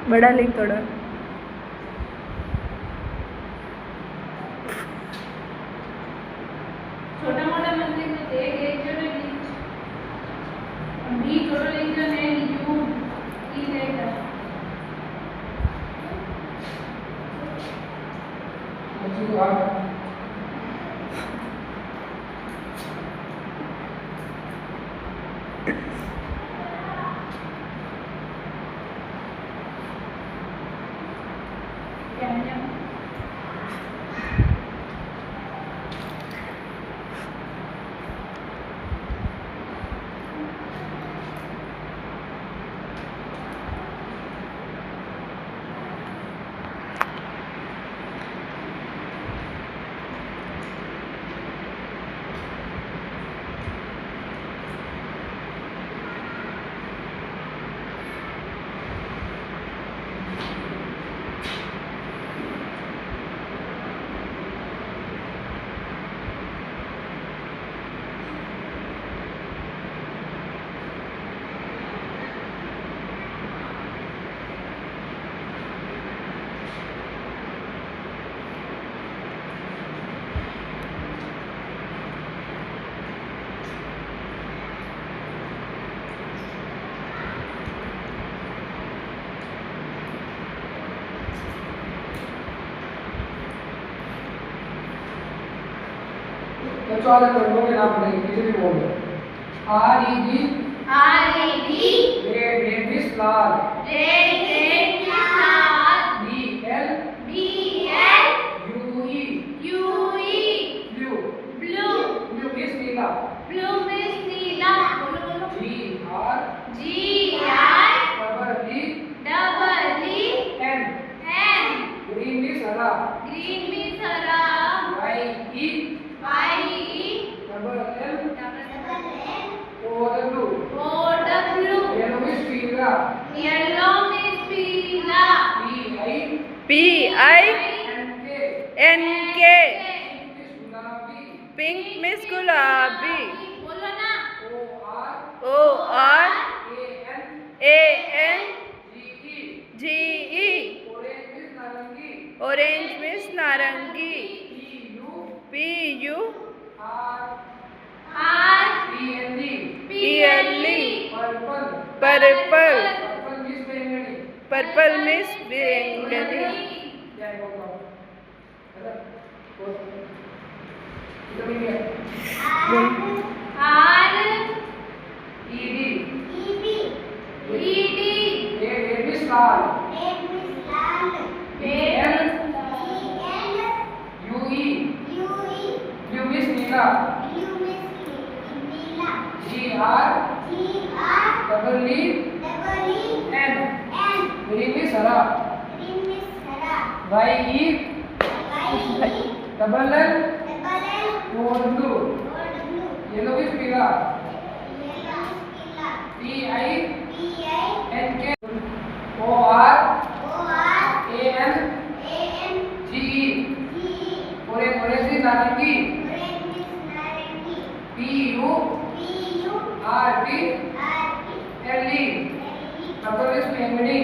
बड़ा लिख थोड़ा। छोटा मोटा मंदिर में देख एक जो ने बी छोटा लिख जो ने यू ई लेगा बच्चों वाले वर्गों के नाम पढ़ेंगे किसी भी बोल R E D red red लाल B L U E blue blue means नीला G R double E N green means हरा Y E double L O W yellow means पीला पी आई एन के गुलाबी pink means गुलाबी बोलो ना O R A N G E orange means नारंगी P U P L E purple purple means बैंगनी G R double E N green means हरा Y E double L O blue yellow means पीला P I N K O R A N G E orange नारंगी P U R T L E double means बैंगनी